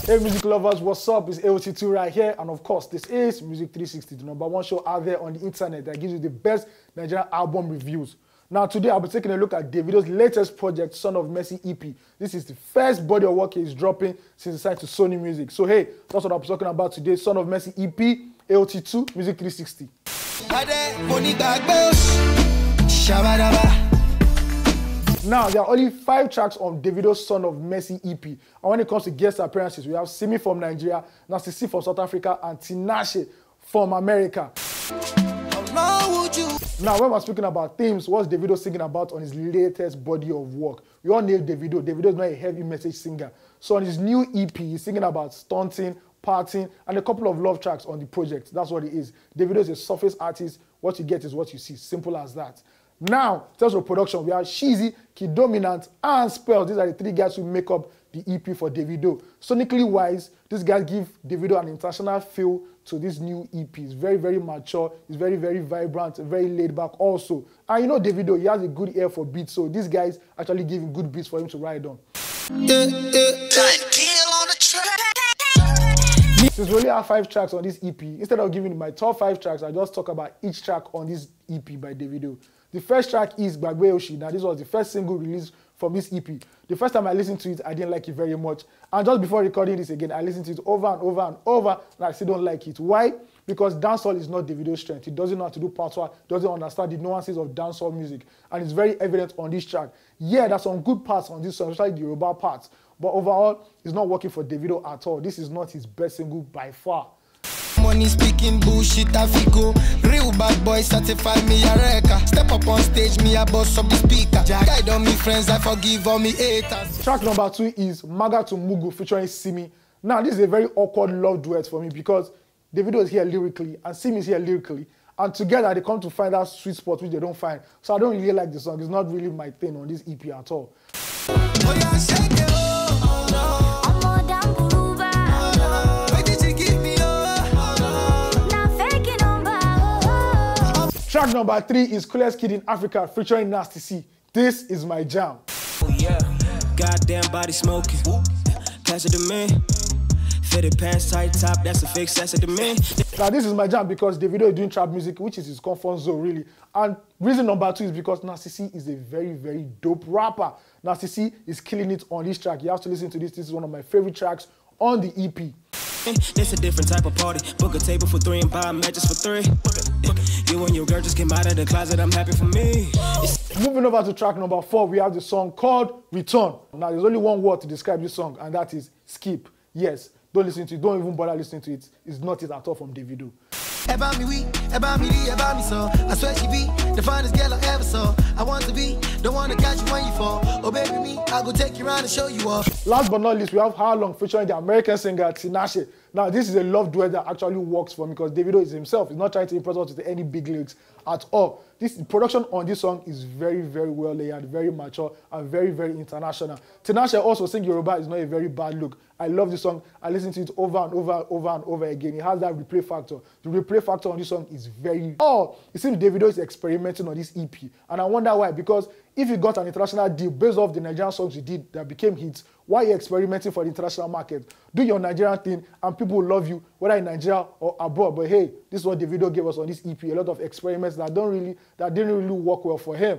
Hey music lovers, what's up? It's AOT2 right here, and of course this is Music 360, the #1 show out there on the internet that gives you the best Nigerian album reviews. Now today I'll be taking a look at Davido's latest project, Son of Mercy EP. This is the first body of work he's dropping since he signed to Sony Music. So hey, that's what I'll be talking about today, Son of Mercy EP, AOT2, Music 360. Now, there are only 5 tracks on Davido's Son of Mercy EP. And when it comes to guest appearances, we have Simi from Nigeria, Shizzi from South Africa, and Tinashe from America. Now, when we're speaking about themes, what's Davido singing about on his latest body of work? We all know Davido. Davido is not a heavy message singer. So on his new EP, he's singing about stunting, partying, and a couple of love tracks on the project. That's what it is. Davido is a surface artist. What you get is what you see. Simple as that. Now, in terms of production, we have Shizzi, Kid Dominant, and Spells. These are the 3 guys who make up the EP for Davido. Sonically wise, these guys give Davido an international feel to this new EP. It's very, very mature. It's very, very vibrant, very laid back also. And you know Davido, he has a good ear for beats, so these guys actually give him good beats for him to ride on. Since we only have 5 tracks on this EP, instead of giving my top 5 tracks, I just talk about each track on this EP by Davido. The first track is Gbagbe Oshi. Now, this was the first single released from this EP. The first time I listened to it, I didn't like it very much. And just before recording this again, I listened to it over and over and over, and I still don't like it. Why? Because dancehall is not Davido's strength. He doesn't know how to do patois, doesn't understand the nuances of dancehall music, and it's very evident on this track. Yeah, there's some good parts on this song, especially the Yoruba parts, but overall, it's not working for Davido at all. This is not his best single by far. Money speaking bullshit, I go. Real bad boy certify me a wrecker. Step up on stage, me a boss of the speaker. Guide on me friends, I forgive all me haters. Track number 2 is Maga to Mugu featuring Simi. Now, this is a very awkward love duet for me because Davido is here lyrically and Simi is here lyrically. And together, they come to find that sweet spot which they don't find. So I don't really like the song. It's not really my thing on this EP at all. Oh, yeah, shake it. Track number 3 is Coolest Kid in Africa featuring Nasty C. This is my jam. Oh yeah, goddamn body smoking. Pass it to me. Fitted pants, tight top, that's a fake sass it to me. Now this is my jam because Davido is doing trap music, which is his comfort zone really. And reason number 2 is because Nasty C is a very, very dope rapper. Nasty C is killing it on this track. You have to listen to this. This is one of my favorite tracks on the EP. This a different type of party. Book a table for 3 and buy matches for 3. You and your girl just came out of the closet, I'm happy for me. Moving over to track number 4, we have the song called Return. Now there's only one word to describe this song, and that is skip. Yes, don't listen to it, don't even bother listening to it. It's not it at all from Davido. About me, we, about me, about me, so I swear she be the finest girl I ever saw. I want to be the one to catch you when you fall. Oh baby me, I'll go take you around and show you off. Last but not least, we have How Long featuring the American singer Tinashe. Now this is a love duet that actually works for me because Davido is himself. He's not trying to impress us with any big lyrics at all. The production on this song is very, very well layered, very mature, and very, very international. Tinashe also sing Yoruba is not a very bad look. I love this song. I listen to it over and over again. It has that replay factor. The replay factor on this song is very... Oh, it seems Davido is experimenting on this EP. And I wonder why, because if you got an international deal based off the Nigerian songs you did that became hits, why are you experimenting for the international market? Do your Nigerian thing and people will love you, whether in Nigeria or abroad. But hey, this is what Davido gave us on this EP. A lot of experiments that didn't really work well for him.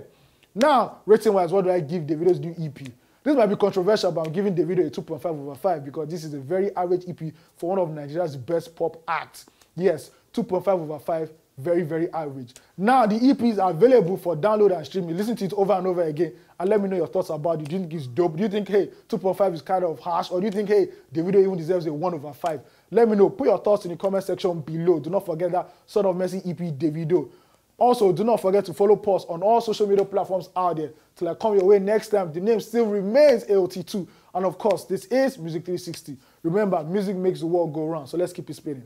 Now, rating-wise, what do I give Davido's new EP? This might be controversial, but I'm giving Davido a 2.5 over 5 because this is a very average EP for one of Nigeria's best pop acts. Yes, 2.5 over 5, very, very average. Now, the EP is available for download and streaming. Listen to it over and over again and let me know your thoughts about it. Do you think it's dope? Do you think, hey, 2.5 is kind of harsh? Or do you think, hey, Davido even deserves a 1 over 5? Let me know. Put your thoughts in the comment section below. Do not forget that Son of Mercy EP Davido. Also, do not forget to follow us on all social media platforms out there. Till I come your way next time, the name still remains AOT2. And of course, this is Music 360. Remember, music makes the world go round, so let's keep it spinning.